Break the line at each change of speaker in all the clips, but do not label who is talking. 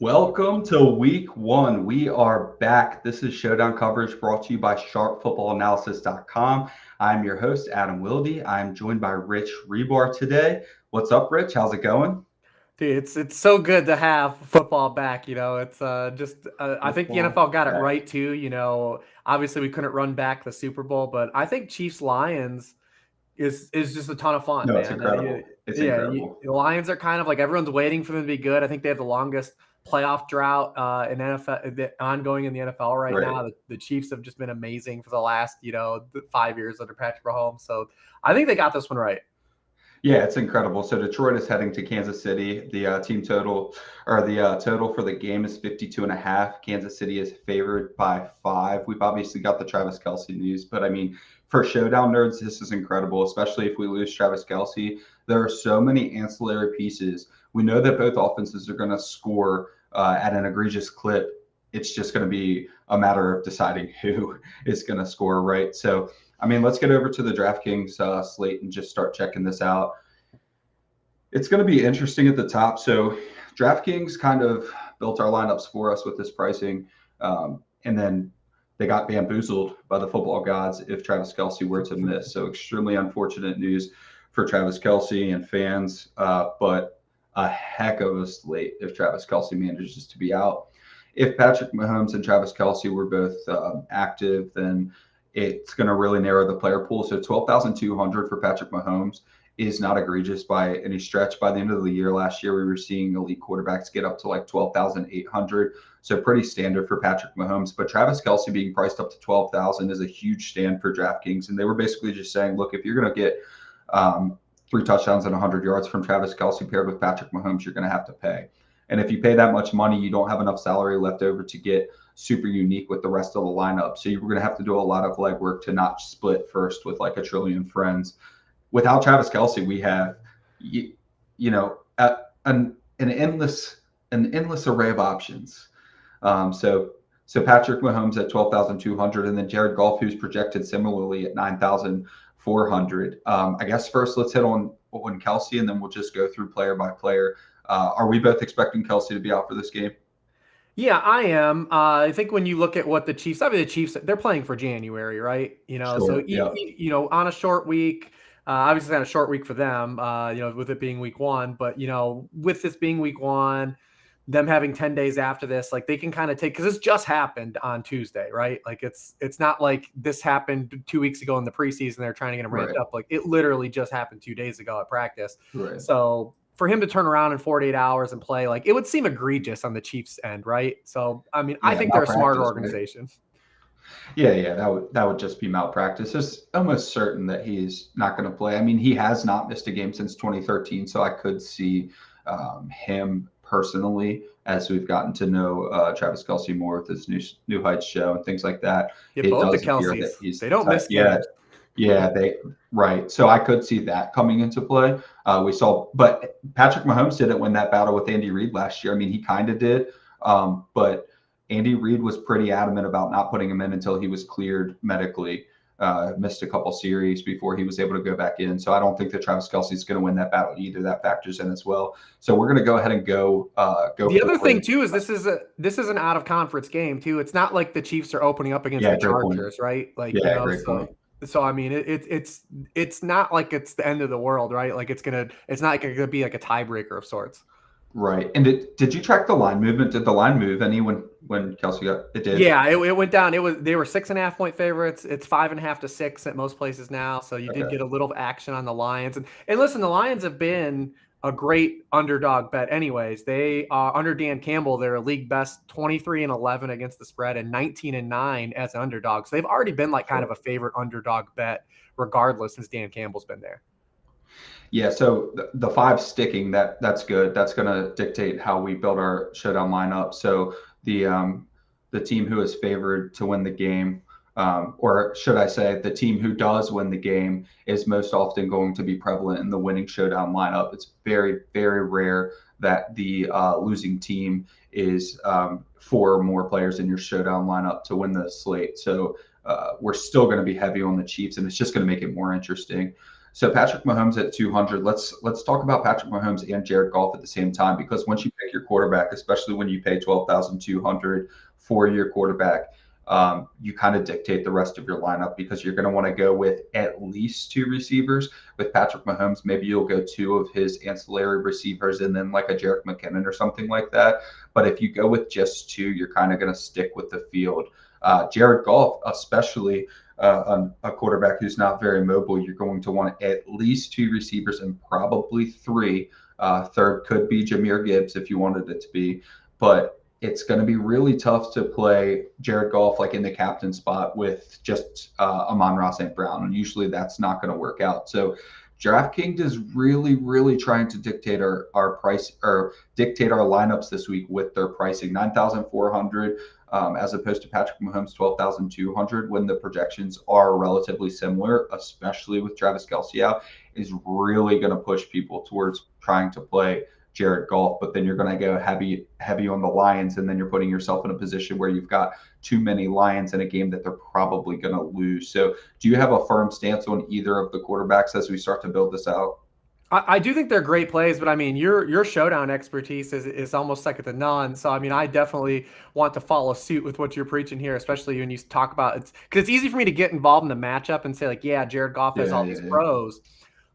Welcome to week one. We are back. This is Showdown coverage brought to you by sharpfootballanalysis.com. I'm your host, Adam Wilde. I'm joined by Rich Hribar today. What's up, Rich? How's it going?
Dude, it's so good to have football back. It's just I think the
Football
NFL got it
back.
right too. Obviously we couldn't run back the Super Bowl, but I think Chiefs Lions is just a ton of fun,
No, it's
man.
incredible. It's incredible.
The Lions are kind of like everyone's waiting for them to be good. I think they have the longest playoff drought in NFL ongoing in the NFL right
Right.
now. The Chiefs have just been amazing for the last 5 years under Patrick Mahomes. So I think they got this one right.
Yeah, it's incredible. So Detroit is heading to Kansas City. The team total or the total for the game is 52 and a half. Kansas City is favored by 5. We've obviously got the Travis Kelce news, but I mean, for Showdown nerds, this is incredible, especially if we lose Travis Kelce. There are so many ancillary pieces. We know that both offenses are going to score at an egregious clip. It's just going to be a matter of deciding who is going to score, right? So I mean, let's get over to the DraftKings slate and just start checking this out. It's going to be interesting at the top. So DraftKings kind of built our lineups for us with this pricing, and then they got bamboozled by the football gods if Travis Kelce were to miss. So extremely unfortunate news for Travis Kelce and fans, but a heck of a slate if Travis Kelce manages to be out. If Patrick Mahomes and Travis Kelce were both active, then it's going to really narrow the player pool. So 12,200 for Patrick Mahomes is not egregious by any stretch. By the end of the year last year, we were seeing elite quarterbacks get up to like 12,800. So pretty standard for Patrick Mahomes. But Travis Kelce being priced up to 12,000 is a huge stand for DraftKings. And they were basically just saying, look, if you're going to get 3 touchdowns and 100 yards from Travis Kelce paired with Patrick Mahomes, you're going to have to pay. And if you pay that much money, you don't have enough salary left over to get super unique with the rest of the lineup. So you're going to have to do a lot of legwork to not split first with like a trillion friends. Without Travis Kelce, we have, an endless array of options. So Patrick Mahomes at 12,200, and then Jared Goff, who's projected similarly at 9,400. I guess first let's hit on Kelce, and then we'll just go through player by player. Are we both expecting Kelce to be out for this game?
Yeah, I am. I think when you look at what the Chiefs, they're playing for January, right?
Sure. Yeah.
On a short week, obviously not a short week for them, with it being week one, but, with this being week one, them having 10 days after this, like they can kind of take, because this just happened on Tuesday, right? Like it's not like this happened 2 weeks ago in the preseason. They're trying to get them ramped up. Like it literally just happened 2 days ago at practice.
Right.
So for him to turn around in 48 hours and play, like it would seem egregious on the Chiefs end, right? So, I mean, I think they're a smarter organization.
Right? Yeah, that would just be malpractice. It's almost certain that he's not going to play. I mean, he has not missed a game since 2013, so I could see him personally, as we've gotten to know Travis Kelce more with his New Heights show and things like that.
Yeah,
it
both the
does appear that
Kelces, they don't miss games.
Yeah, right. So I could see that coming into play. But Patrick Mahomes didn't win that battle with Andy Reid last year. I mean, he kind of did, but Andy Reid was pretty adamant about not putting him in until he was cleared medically. Missed a couple series before he was able to go back in. So I don't think that Travis Kelce is going to win that battle either. That factors in as well. So we're going to go ahead and go.
The other thing too is this is an out of conference game too. It's not like the Chiefs are opening up against the Chargers, right? Like
great point.
So I mean, it's not like it's the end of the world, right? Like it's not like it's gonna be like a tiebreaker of sorts.
Right. And did you track the line movement? Did the line move any when Kelce got it? Did.
Yeah, it went down. They were 6.5 point favorites. It's 5.5 to 6 at most places now. So you did get a little action on the Lions. And listen, the Lions have been a great underdog bet anyways. They are under Dan Campbell, they're a league best 23-11 against the spread and 19-9 as an underdog. So they've already been like kind of a favorite underdog bet regardless since Dan Campbell's been there.
Yeah, so the 5 sticking, that's good. That's going to dictate how we build our showdown lineup. So the team who is favored to win the game, or should I say the team who does win the game, is most often going to be prevalent in the winning showdown lineup. It's very, very rare that the losing team is 4 or more players in your showdown lineup to win the slate. So we're still going to be heavy on the Chiefs, and it's just going to make it more interesting. So Patrick Mahomes at 200. Let's talk about Patrick Mahomes and Jared Goff at the same time, because once you pick your quarterback, especially when you pay 12,200 for your quarterback, you kind of dictate the rest of your lineup, because you're going to want to go with at least two receivers. With Patrick Mahomes, maybe you'll go two of his ancillary receivers and then like a Jerick McKinnon or something like that. But if you go with just two, you're kind of going to stick with the field. Jared Goff, especially a quarterback who's not very mobile, you're going to want at least two receivers and probably three. Third could be Jahmyr Gibbs if you wanted it to be, but it's going to be really tough to play Jared Goff like in the captain spot with just Amon-Ra St. Brown, and usually that's not going to work out. So DraftKings is really, really trying to dictate our price, or dictate our lineups this week with their pricing. 9,400 as opposed to Patrick Mahomes 12,200, when the projections are relatively similar, especially with Travis Kelce out, is really going to push people towards trying to play Jared Goff. But then you're going to go heavy on the Lions, and then you're putting yourself in a position where you've got too many Lions in a game that they're probably going to lose. So do you have a firm stance on either of the quarterbacks as we start to build this out?
I do think they're great plays, but I mean, your showdown expertise is almost second to none. So I mean, I definitely want to follow suit with what you're preaching here, especially when you talk about it's because it's easy for me to get involved in the matchup and say like, yeah, Jared Goff has all these pros,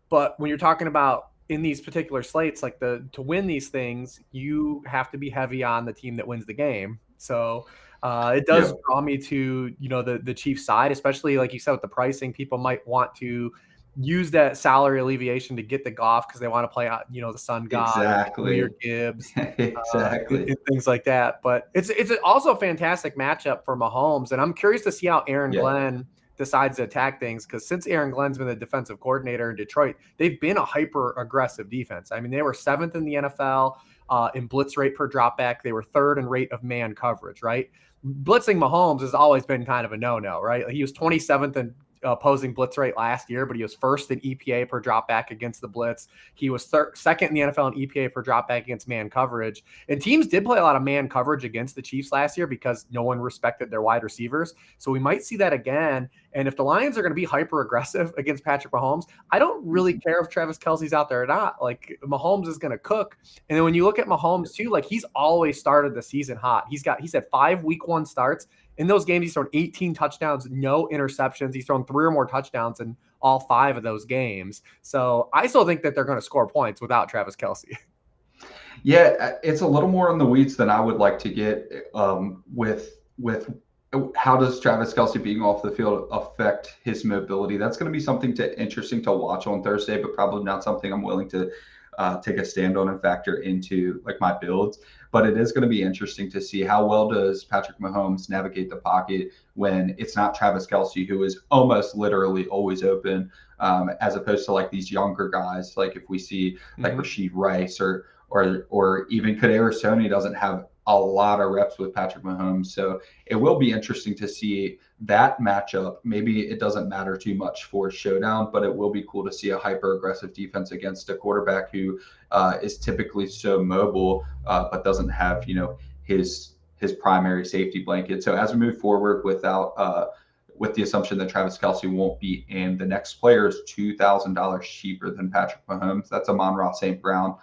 but when you're talking about in these particular slates, like to win these things, you have to be heavy on the team that wins the game. So it does draw me to the Chiefs side, especially like you said with the pricing. People might want to use that salary alleviation to get the Goff because they want to play out, the sun god,
exactly,
Gibbs,
exactly,
and things like that. But it's also a fantastic matchup for Mahomes, and I'm curious to see how Aaron Glenn decides to attack things, because since Aaron Glenn's been the defensive coordinator in Detroit, they've been a hyper aggressive defense. I mean, they were 7th in the NFL in blitz rate per dropback. They were 3rd in rate of man coverage, right? Blitzing Mahomes has always been kind of a no-no, right? He was 27th in opposing blitz rate last year, but he was 1st in EPA per dropback against the blitz. He was 2nd in the NFL in EPA per dropback against man coverage. And teams did play a lot of man coverage against the Chiefs last year because no one respected their wide receivers. So we might see that again. And if the Lions are going to be hyper aggressive against Patrick Mahomes, I don't really care if Travis Kelce's out there or not. Like, Mahomes is going to cook. And then when you look at Mahomes too, like, he's always started the season hot. He's had 5 week 1 starts. In those games, he's thrown 18 touchdowns, no interceptions. He's thrown 3 or more touchdowns in all 5 of those games. So I still think that they're going to score points without Travis Kelce.
Yeah, it's a little more in the weeds than I would like to get with how does Travis Kelce being off the field affect his mobility. That's going to be something interesting to watch on Thursday, but probably not something I'm willing to take a stand on and factor into like my builds. But it is going to be interesting to see how well does Patrick Mahomes navigate the pocket when it's not Travis Kelce, who is almost literally always open, as opposed to like these younger guys. Like if we see like Rashid Rice or even Kadarius Toney doesn't have a lot of reps with Patrick Mahomes. So it will be interesting to see that matchup. Maybe it doesn't matter too much for Showdown, but it will be cool to see a hyper aggressive defense against a quarterback who is typically so mobile, but doesn't have, his primary safety blanket. So as we move forward with the assumption that Travis Kelce won't be in, the next player is $2,000 cheaper than Patrick Mahomes. That's Amon-Ra St. Brown.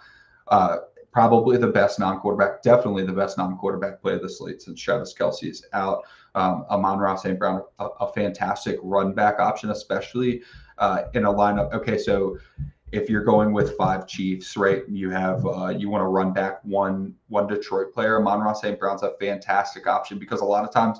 Probably the best non-quarterback, definitely the best non-quarterback play of the slate since Travis Kelce is out. Amon-Ra St. Brown, a fantastic run back option, especially in a lineup. Okay, so if you're going with 5 Chiefs, right, you want to run back one Detroit player. Amon-Ra St. Brown's a fantastic option because a lot of times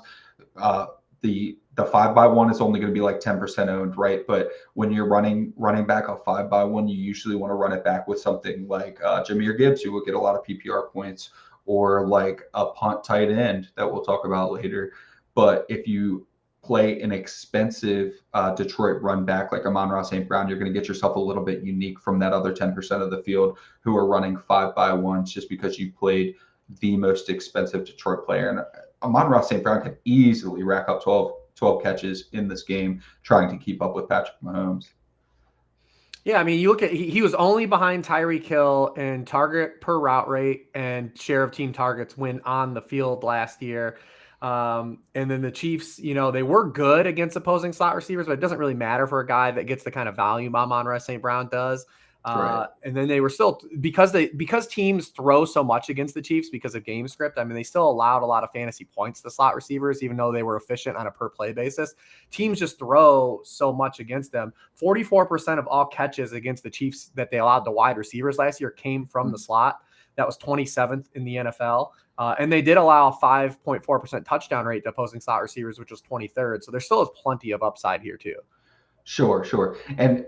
the 5x1 is only going to be like 10% owned, right? But when you're running back a 5x1, you usually want to run it back with something like Jahmyr Gibbs, who will get a lot of PPR points, or like a punt tight end that we'll talk about later. But if you play an expensive Detroit run back like Amon-Ra St. Brown, you're going to get yourself a little bit unique from that other 10% of the field who are running 5x1s just because you played the most expensive Detroit player. And Amon-Ra St. Brown can easily rack up 12 catches in this game trying to keep up with Patrick Mahomes.
Yeah, I mean, you look at he was only behind Tyreek Hill in target per route rate and share of team targets when on the field last year. And then the Chiefs, they were good against opposing slot receivers, but it doesn't really matter for a guy that gets the kind of volume Amon-Ra St. Brown does.
Right.
And then they were still, because teams throw so much against the Chiefs because of game script. I mean, they still allowed a lot of fantasy points to slot receivers, even though they were efficient on a per play basis. Teams just throw so much against them. 44% of all catches against the Chiefs that they allowed to wide receivers last year came from the slot. That was 27th in the NFL. And they did allow a 5.4% touchdown rate to opposing slot receivers, which was 23rd. So there still is plenty of upside here too.
Sure. And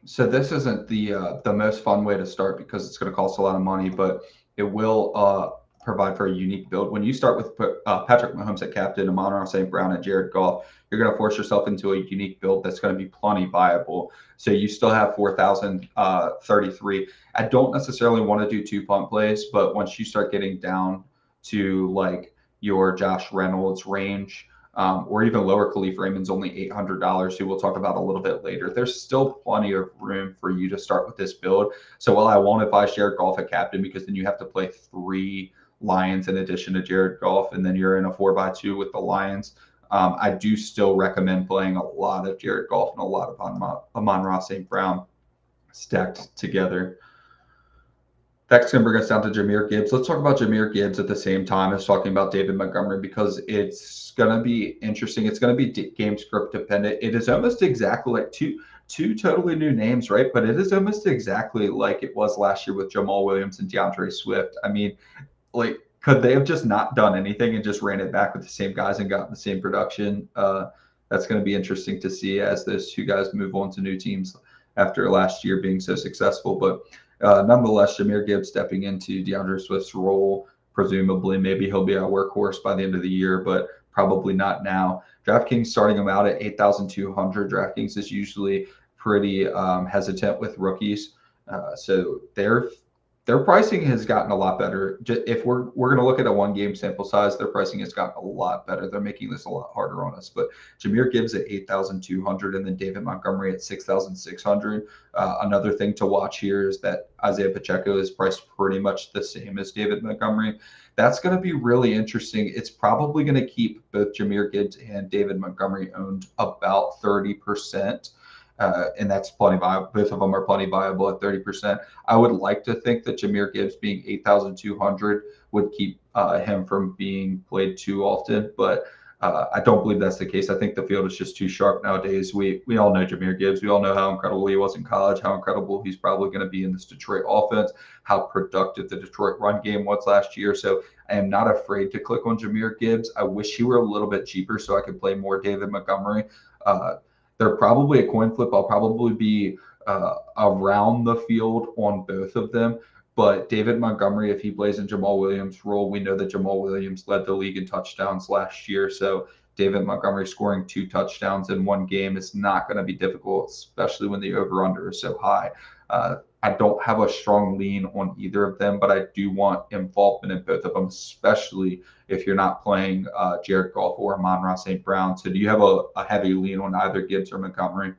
so this isn't the most fun way to start because it's going to cost a lot of money, but it will provide for a unique build. When you start with Patrick Mahomes at captain, Amon-Ra St. Brown, and Jared Goff, you're going to force yourself into a unique build that's going to be plenty viable. So you still have 4,033. I don't necessarily want to do 2 punt plays, but once you start getting down to like your Josh Reynolds range, or even lower, Khalif Raymond's only $800, who we'll talk about a little bit later. There's still plenty of room for you to start with this build. So while I won't advise Jared Goff at captain, because then you have to play 3 Lions in addition to Jared Goff, and then you're in a 4x2 with the Lions, I do still recommend playing a lot of Jared Goff and a lot of Amon-Ra St. Brown stacked together. That's going to bring us down to Jahmyr Gibbs. Let's talk about Jahmyr Gibbs at the same time as talking about David Montgomery, because it's going to be interesting. It's going to be game script dependent. It is almost exactly like two totally new names, right? But it is almost exactly like it was last year with Jamal Williams and DeAndre Swift. I mean, like, could they have just not done anything and just ran it back with the same guys and gotten the same production? That's going to be interesting to see as those 2 guys move on to new teams after last year being so successful. But nonetheless, Jahmyr Gibbs stepping into DeAndre Swift's role, presumably. Maybe he'll be a workhorse by the end of the year, but probably not now. DraftKings starting him out at 8,200. DraftKings is usually pretty hesitant with rookies. So their pricing has gotten a lot better. If we're going to look at a 1-game sample size, their pricing has gotten a lot better. They're making this a lot harder on us. But Jahmyr Gibbs at 8,200, and then David Montgomery at 6,600. Another thing to watch here is that Isiah Pacheco is priced pretty much the same as David Montgomery. That's going to be really interesting. It's probably going to keep both Jahmyr Gibbs and David Montgomery owned about 30%. And that's plenty viable. Both of them are plenty viable at 30%. I would like to think that Jahmyr Gibbs being 8,200 would keep him from being played too often, but I don't believe that's the case. I think the field is just too sharp nowadays. We all know Jahmyr Gibbs. We all know how incredible he was in college, how incredible he's probably going to be in this Detroit offense, how productive the Detroit run game was last year. So I am not afraid to click on Jahmyr Gibbs. I wish he were a little bit cheaper so I could play more David Montgomery. They're probably a coin flip. I'll probably be around the field on both of them. But David Montgomery, if he plays in Jamal Williams' role, we know that Jamal Williams led the league in touchdowns last year. So David Montgomery scoring 2 touchdowns in 1 game is not going to be difficult, especially when the over-under is so high. I don't have a strong lean on either of them, but I do want involvement in both of them, especially if you're not playing Jared Goff or Amon-Ra St. Brown. So do you have a heavy lean on either Gibbs or Montgomery?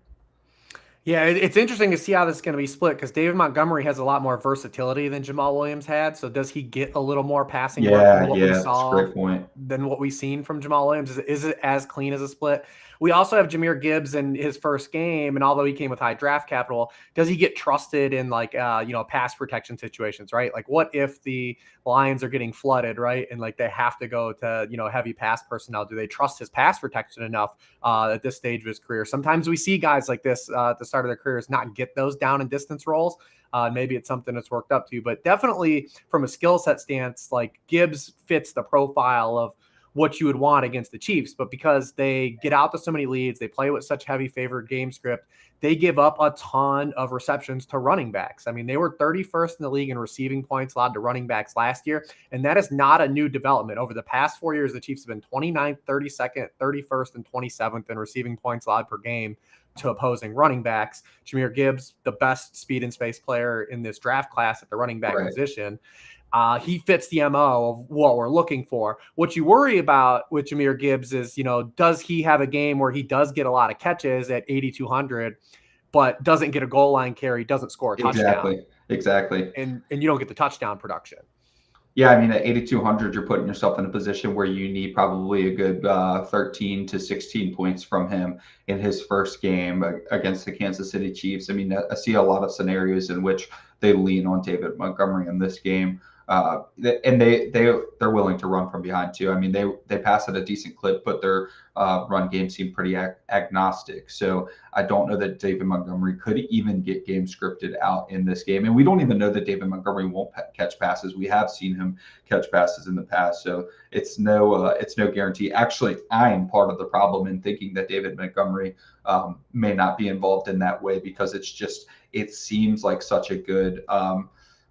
Yeah, it's interesting to see how this is going to be split because David Montgomery has a lot more versatility than Jamal Williams had. So does he get a little more passing work than what we saw,
that's a great point,
than what we've seen from Jamal Williams? Is it as clean as a split? We also have Jahmyr Gibbs in his first game, and although he came with high draft capital, does he get trusted in pass protection situations, right? Like what if the Lions are getting flooded, right? And like they have to go to, heavy pass personnel. Do they trust his pass protection enough at this stage of his career? Sometimes we see guys like this at the start of their careers not get those down and distance roles. Maybe it's something that's worked up to, but definitely from a skill set stance, like Gibbs fits the profile of what you would want against the Chiefs. But because they get out to so many leads, they play with such heavy favored game script, they give up a ton of receptions to running backs. I mean, they were 31st in the league in receiving points allowed to running backs last year. And that is not a new development. Over the past 4 years, the Chiefs have been 29th, 32nd, 31st, and 27th in receiving points allowed per game to opposing running backs. Jahmyr Gibbs, the best speed and space player in this draft class at the running back position. He fits the MO of what we're looking for. What you worry about with Jahmyr Gibbs is, does he have a game where he does get a lot of catches at 8,200, but doesn't get a goal line carry, doesn't score a touchdown?
Exactly.
And you don't get the touchdown production.
Yeah, I mean, at 8,200, you're putting yourself in a position where you need probably a good 13 to 16 points from him in his first game against the Kansas City Chiefs. I mean, I see a lot of scenarios in which they lean on David Montgomery in this game. And they're willing to run from behind too. I mean, they pass at a decent clip, but their run game seemed pretty agnostic. So I don't know that David Montgomery could even get game scripted out in this game. And we don't even know that David Montgomery won't catch passes. We have seen him catch passes in the past, so it's no guarantee. Actually, I'm part of the problem in thinking that David Montgomery may not be involved in that way, because it seems like such a good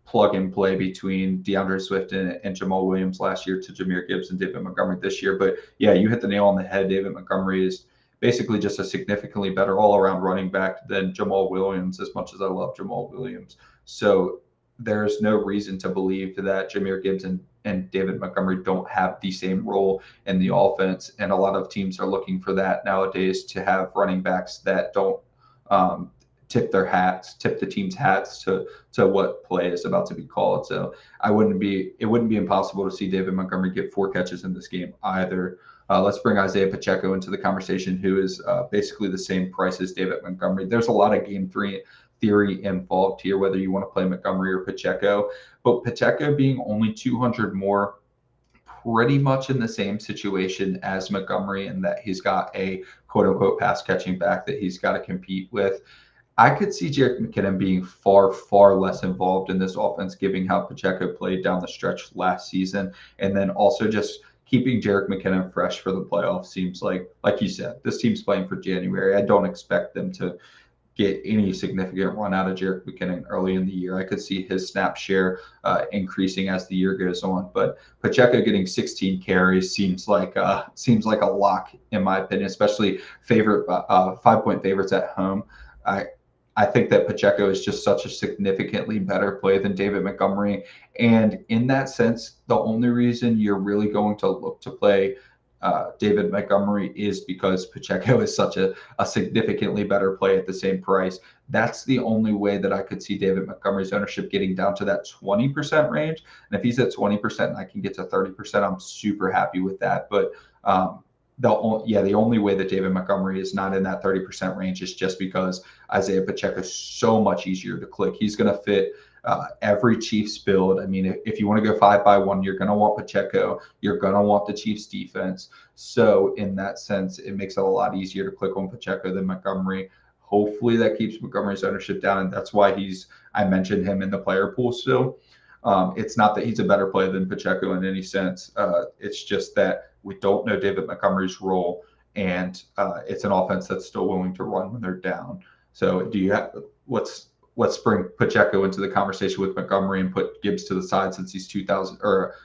plug and play between DeAndre Swift and Jamal Williams last year to Jahmyr Gibbs and David Montgomery this year. But yeah, you hit the nail on the head. David Montgomery is basically just a significantly better all-around running back than Jamal Williams, as much as I love Jamal Williams. So there's no reason to believe that Jahmyr Gibbs and David Montgomery don't have the same role in the offense. And a lot of teams are looking for that nowadays, to have running backs that don't tip the team's hats to what play is about to be called. So it wouldn't be impossible to see David Montgomery get 4 catches in this game either. Let's bring Isiah Pacheco into the conversation, who is basically the same price as David Montgomery. There's a lot of game theory involved here, whether you want to play Montgomery or Pacheco. But Pacheco being only 200 more, pretty much in the same situation as Montgomery, in that he's got a quote-unquote pass-catching back that he's got to compete with. I could see Jerick McKinnon being far, far less involved in this offense, given how Pacheco played down the stretch last season. And then also just keeping Jerick McKinnon fresh for the playoffs seems like you said, this team's playing for January. I don't expect them to get any significant run out of Jerick McKinnon early in the year. I could see his snap share increasing as the year goes on, but Pacheco getting 16 carries seems like a lock in my opinion, especially 5-point favorites at home. I think that Pacheco is just such a significantly better play than David Montgomery. And in that sense, the only reason you're really going to look to play David Montgomery is because Pacheco is such a significantly better play at the same price. That's the only way that I could see David Montgomery's ownership getting down to that 20% range. And if he's at 20% and I can get to 30%, I'm super happy with that. But the only way that David Montgomery is not in that 30% range is just because Isiah Pacheco is so much easier to click. He's going to fit every Chiefs build. I mean, if you want to go 5-by-1, you're going to want Pacheco. You're going to want the Chiefs defense. So in that sense, it makes it a lot easier to click on Pacheco than Montgomery. Hopefully that keeps Montgomery's ownership down, and that's why I mentioned him in the player pool still. It's not that he's a better player than Pacheco in any sense. It's just that we don't know David Montgomery's role, and it's an offense that's still willing to run when they're down. So let's bring Pacheco into the conversation with Montgomery and put Gibbs to the side, since he's $2,000 or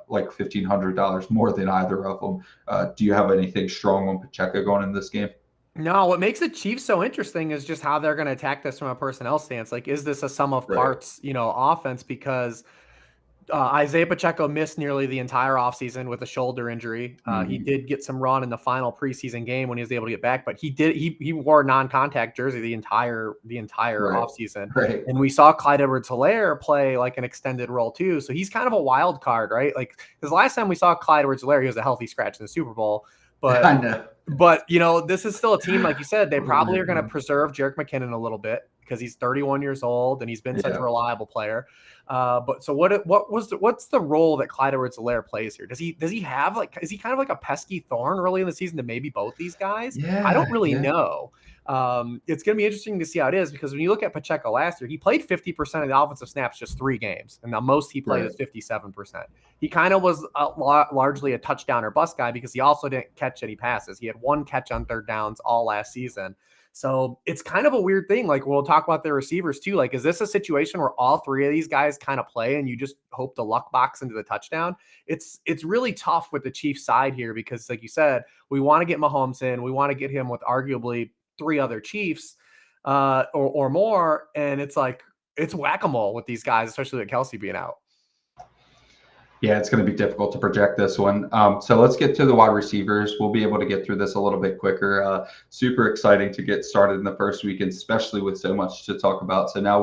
like $1,500 more than either of them. Do you have anything strong on Pacheco going in this game?
No, what makes the Chiefs so interesting is just how they're going to attack this from a personnel stance. Like, is this a sum of parts, offense? Because Isiah Pacheco missed nearly the entire offseason with a shoulder injury. He did get some run in the final preseason game when he was able to get back, but he wore a non-contact jersey the entire offseason. Right. And we saw Clyde Edwards-Helaire play like an extended role too. So he's kind of a wild card, right? Like, because last time we saw Clyde Edwards-Helaire, he was a healthy scratch in the Super Bowl. But I know. But this is still a team, like you said, they probably are going to preserve Jerick McKinnon a little bit because he's 31 years old and he's been such a reliable player. But so what's the role that Clyde Edwards-Helaire plays here? Is he kind of like a pesky thorn early in the season to maybe both these guys? Yeah, I don't really know. It's going to be interesting to see how it is, because when you look at Pacheco last year, he played 50% of the offensive snaps just 3 games, and the most he played is 57%. He kind of was largely a touchdown or bust guy because he also didn't catch any passes. He had 1 catch on 3rd downs all last season. So it's kind of a weird thing. Like, we'll talk about their receivers too. Like, is this a situation where all 3 of these guys kind of play and you just hope to luck box into the touchdown? It's really tough with the Chiefs side here because, like you said, we want to get Mahomes in. We want to get him with arguably 3 other Chiefs or more. And it's like, it's whack-a-mole with these guys, especially with Kelce being out.
Yeah, it's going to be difficult to project this one. So let's get to the wide receivers. We'll be able to get through this a little bit quicker. Super exciting to get started in the first weekend, especially with so much to talk about. So now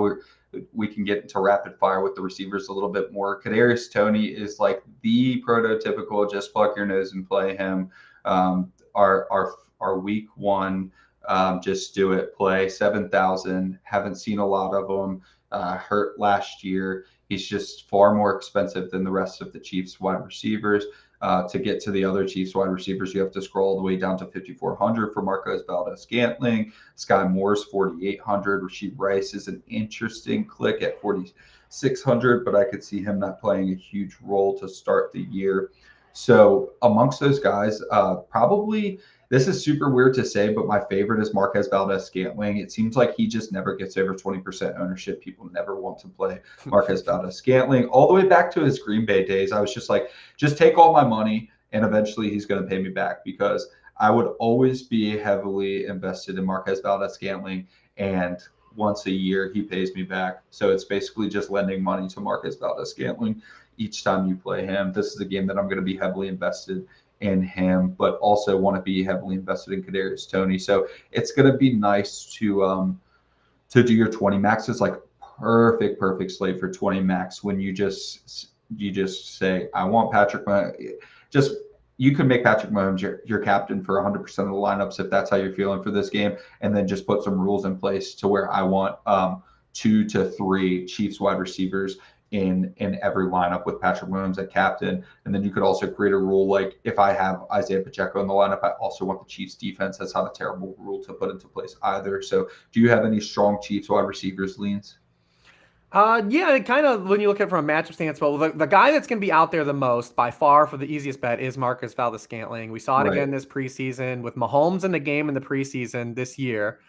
we can get into rapid fire with the receivers a little bit more. Kadarius Toney is like the prototypical just plug your nose and play him. Our week one, just do it play 7,000. Haven't seen a lot of them. Hurt last year. He's just far more expensive than the rest of the Chiefs wide receivers. To get to the other Chiefs wide receivers, you have to scroll all the way down to 5,400 for Marquez Valdes-Scantling. Sky Moore's 4,800. Rashee Rice is an interesting click at 4,600, but I could see him not playing a huge role to start the year. So amongst those guys, probably this is super weird to say, but my favorite is Marquez Valdes-Scantling. It seems like he just never gets over 20% ownership. People never want to play Marquez Valdes-Scantling. All the way back to his Green Bay days, I was just like, just take all my money, and eventually he's going to pay me back, because I would always be heavily invested in Marquez Valdes-Scantling, and once a year he pays me back. So it's basically just lending money to Marquez Valdes-Scantling each time you play him. This is a game that I'm going to be heavily invested in him, but also want to be heavily invested in Kadarius Toney. So it's going to be nice to do your 20 max. It's like perfect slate for 20 max when you just say, I want Patrick Mahomes. You can make Patrick Mahomes your captain for 100% of the lineups if that's how you're feeling for this game, and then just put some rules in place to where I want 2 to 3 Chiefs wide receivers in every lineup with Patrick Mahomes at captain. And then you could also create a rule like, if I have Isiah Pacheco in the lineup, I also want the Chiefs defense. That's not a terrible rule to put into place either. So do you have any strong Chiefs wide receivers leans?
Yeah, kind of when you look at it from a matchup stance, well, the guy that's going to be out there the most by far for the easiest bet is Marquez Valdes-Scantling. We saw it again this preseason with Mahomes in the game in the preseason this year.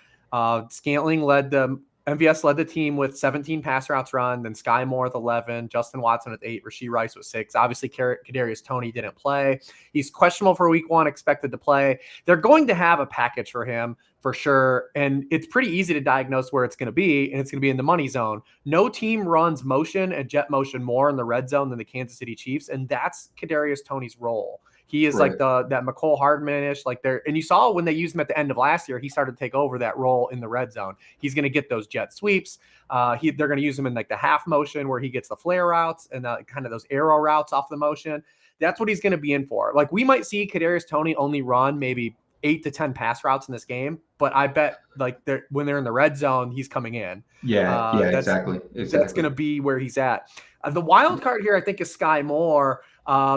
MVS led the team with 17 pass routes run, then Sky Moore with 11, Justin Watson with 8, Rashee Rice with 6. Obviously, Kadarius Toney didn't play. He's questionable for week one, expected to play. They're going to have a package for him for sure, and it's pretty easy to diagnose where it's going to be, and it's going to be in the money zone. No team runs motion and jet motion more in the red zone than the Kansas City Chiefs, and that's Kadarius Toney's role. He is like that McCole Hardman-ish, like there. And you saw when they used him at the end of last year, he started to take over that role in the red zone. He's going to get those jet sweeps. They're going to use him in like the half motion where he gets the flare routes and kind of those arrow routes off the motion. That's what he's going to be in for. Like we might see Kadarius Toney only run maybe 8 to 10 pass routes in this game, but I bet like when they're in the red zone, he's coming in.
Exactly.
That's going to be where he's at. The wild card here, I think, is Sky Moore.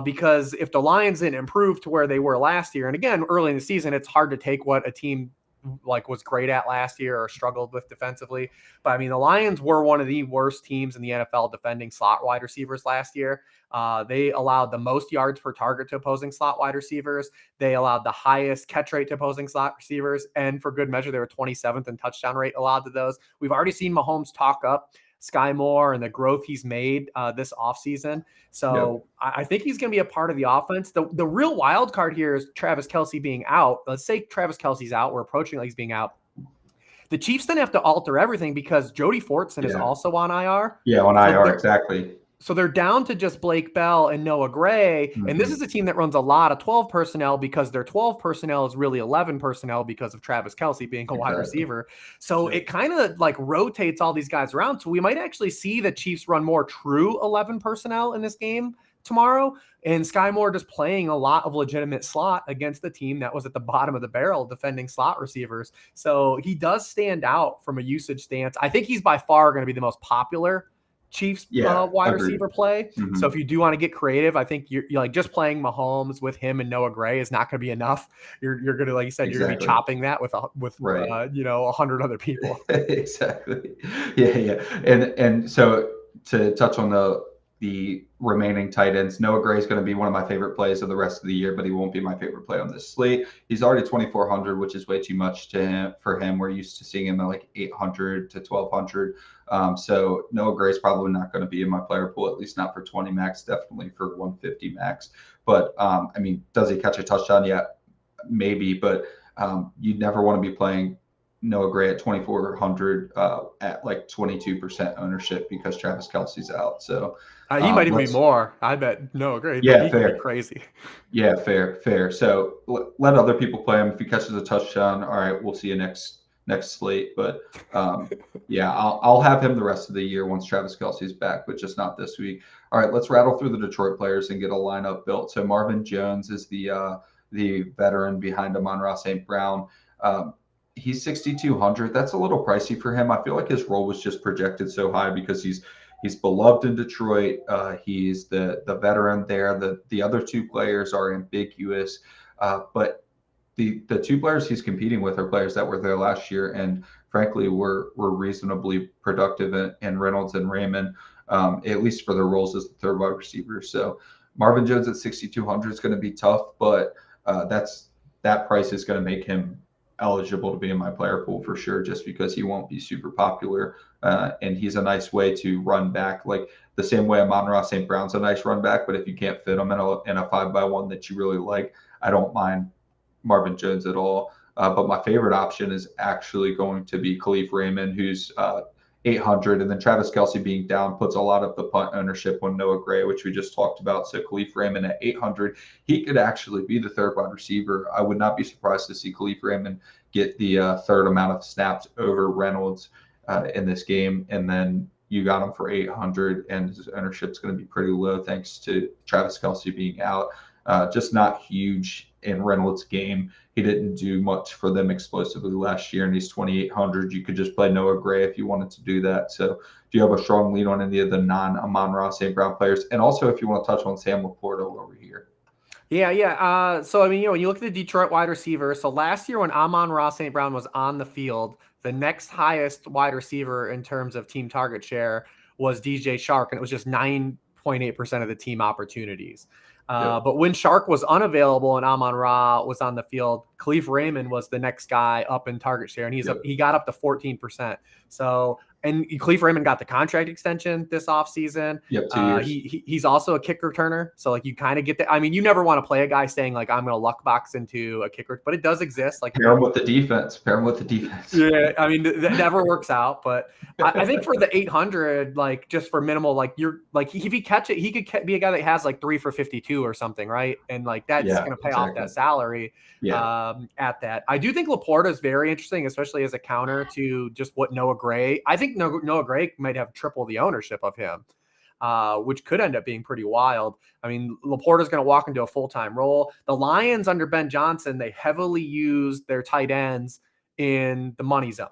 Because if the Lions didn't improve to where they were last year, and again, early in the season, it's hard to take what a team like was great at last year or struggled with defensively. But I mean, the Lions were one of the worst teams in the NFL defending slot wide receivers last year. They allowed the most yards per target to opposing slot wide receivers. They allowed the highest catch rate to opposing slot receivers. And for good measure, they were 27th in touchdown rate allowed to those. We've already seen Mahomes talk up Sky Moore and the growth he's made this offseason. So I think he's going to be a part of the offense. The real wild card here is Travis Kelce being out. Let's say Travis Kelce's out. We're approaching like he's being out. The Chiefs then have to alter everything because Jody Fortson is also on IR.
Yeah, on IR, exactly.
So they're down to just Blake Bell and Noah Gray. Mm-hmm. And this is a team that runs a lot of 12 personnel because their 12 personnel is really 11 personnel because of Travis Kelce being a wide receiver. So it kind of like rotates all these guys around. So we might actually see the Chiefs run more true 11 personnel in this game tomorrow. And Sky Moore just playing a lot of legitimate slot against the team that was at the bottom of the barrel defending slot receivers. So he does stand out from a usage stance. I think he's by far going to be the most popular Chiefs wide receiver play. Mm-hmm. So if you do want to get creative, I think you're like just playing Mahomes with him and Noah Gray is not going to be enough. You're going to, like you said, you're going to be chopping that with 100 other people.
Exactly. Yeah. And so to touch on the remaining tight ends, Noah Gray is going to be one of my favorite plays of the rest of the year, but he won't be my favorite play on this slate. He's already 2,400, which is way too much for him. We're used to seeing him at like 800 to 1,200. So Noah Gray is probably not going to be in my player pool, at least not for 20 max, definitely for 150 max. But I mean, does he catch a touchdown yet? Maybe, but you'd never want to be playing Noah Gray at 2,400 at like 22% ownership because Travis Kelce's out. So
he might even be more. I bet Noah Gray.
Yeah,
he
fair.
Could be crazy.
Yeah, fair. So let other people play him. If he catches a touchdown, all right, we'll see you next next slate. But yeah, I'll have him the rest of the year once Travis Kelce is back, but just not this week. All right, let's rattle through the Detroit players and get a lineup built. So Marvin Jones is the veteran behind Amon-Ra St. Brown. He's 6,200. That's a little pricey for him. I feel like his role was just projected so high because he's beloved in Detroit. He's the veteran there. The other two players are ambiguous, but the two players he's competing with are players that were there last year and frankly were reasonably productive in Reynolds and Raymond, at least for their roles as the third wide receiver. So Marvin Jones at 6,200 is going to be tough, but that price is going to make him eligible to be in my player pool for sure, just because he won't be super popular. And he's a nice way to run back, like the same way Amon-Ra St. Brown's a nice run back, but if you can't fit him in a 5x1 that you really like, I don't mind Marvin Jones at all. But my favorite option is actually going to be Khalif Raymond, who's 800, and then Travis Kelce being down puts a lot of the punt ownership on Noah Gray, which we just talked about. So Khalif Raymond at 800, he could actually be the third wide receiver. I would not be surprised to see Khalif Raymond get the third amount of snaps over Reynolds in this game, and then you got him for 800, and his ownership is going to be pretty low thanks to Travis Kelce being out. Just not huge in Reynolds' game. He didn't do much for them explosively last year, and he's 2,800. You could just play Noah Gray if you wanted to do that. So do you have a strong lead on any of the non-Amon-Ra St. Brown players? And also if you want to touch on Sam Laporta over here.
Yeah. So, I mean, when you look at the Detroit wide receiver, so last year when Amon-Ra St. Brown was on the field, the next highest wide receiver in terms of team target share was DJ Chark, and it was just 9.8% of the team opportunities. But when Chark was unavailable and Amon-Ra was on the field, Khalif Raymond was the next guy up in target share, and he got up to 14%. So, and Khalif Raymond got the contract extension this offseason.
Yep, 2 years.
He's also a kick returner. So, like, you kind of get that. I mean, you never want to play a guy saying, like, I'm going to luck box into a kicker, but it does exist. Like,
pair him with the defense.
Yeah, I mean, that never works out. But I think for the 800, like, just for minimal, like, if he catch it, he could be a guy that has, like, 3 for 52 or something, right? And, like, that's going to pay off that salary. At that. I do think Laporta is very interesting, especially as a counter to just what Noah Gray. I think Noah Gray might have triple the ownership of him, which could end up being pretty wild. I mean, Laporta is going to walk into a full-time role. The Lions under Ben Johnson, they heavily use their tight ends in the money zone.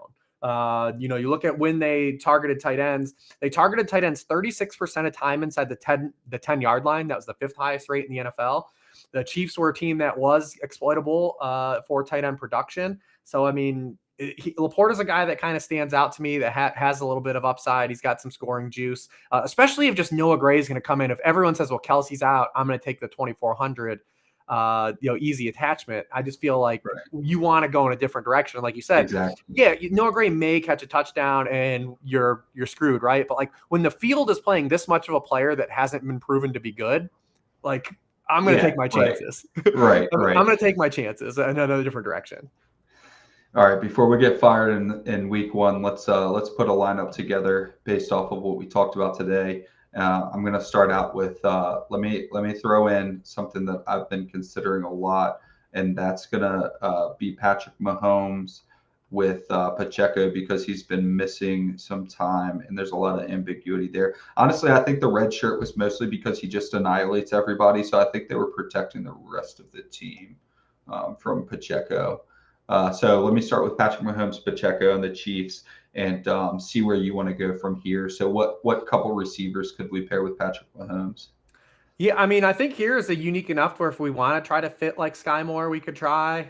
You look at when they targeted tight ends. They targeted tight ends 36% of time inside the 10-yard line. That was the 5th highest rate in the NFL. The Chiefs were a team that was exploitable for tight end production. So, I mean, Laporta's a guy that kind of stands out to me that has a little bit of upside. He's got some scoring juice, especially if just Noah Gray is going to come in. If everyone says, well, Kelce's out, I'm going to take the 2,400, easy attachment. I just feel like you want to go in a different direction. Like you said,
exactly.
Noah Gray may catch a touchdown and you're screwed, right? But like when the field is playing this much of a player that hasn't been proven to be good, like I'm going to take my chances.
Right.
I'm going to take my chances in another different direction.
All right. Before we get fired in week one, let's put a lineup together based off of what we talked about today. I'm going to start out with let me throw in something that I've been considering a lot, and that's going to be Patrick Mahomes with Pacheco, because he's been missing some time and there's a lot of ambiguity there. Honestly, I think the red shirt was mostly because he just annihilates everybody. So I think they were protecting the rest of the team from Pacheco. So let me start with Patrick Mahomes, Pacheco, and the Chiefs, and see where you want to go from here. So what couple receivers could we pair with Patrick Mahomes?
Yeah, I mean, I think here is a unique enough where if we want to try to fit like Sky Moore, we could try.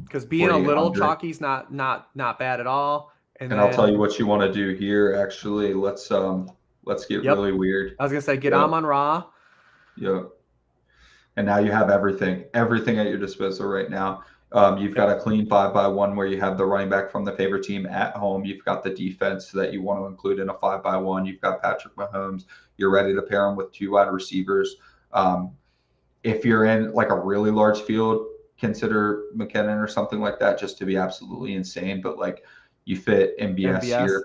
Because being a little chalky's not bad at all. And then,
I'll tell you what you want to do here. Actually, let's get really weird.
I was gonna say get Amon-Ra.
Yep. And now you have everything at your disposal right now. You've got a clean 5x1 where you have the running back from the favorite team at home. You've got the defense that you want to include in a 5x1. You've got Patrick Mahomes. You're ready to pair him with 2 wide receivers. If you're in like a really large field, consider McKinnon or something like that, just to be absolutely insane. But like you fit MBS here.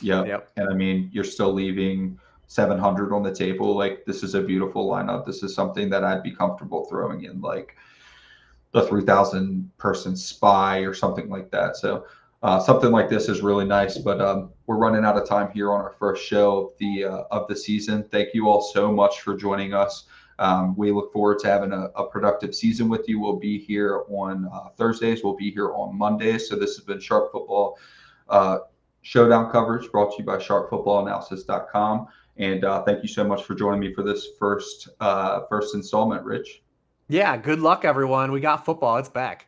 Yep. And I mean, you're still leaving 700 on the table. Like this is a beautiful lineup. This is something that I'd be comfortable throwing in like the 3,000 person spy or something like that. So something like this is really nice. But we're running out of time here on our first show of the season. Thank you all so much for joining us. We look forward to having a productive season with you. We'll be here on Thursdays. We'll be here on Mondays. So this has been Sharp Football Showdown coverage brought to you by sharpfootballanalysis.com. And thank you so much for joining me for this first installment, Rich.
Yeah, good luck, everyone. We got football. It's back.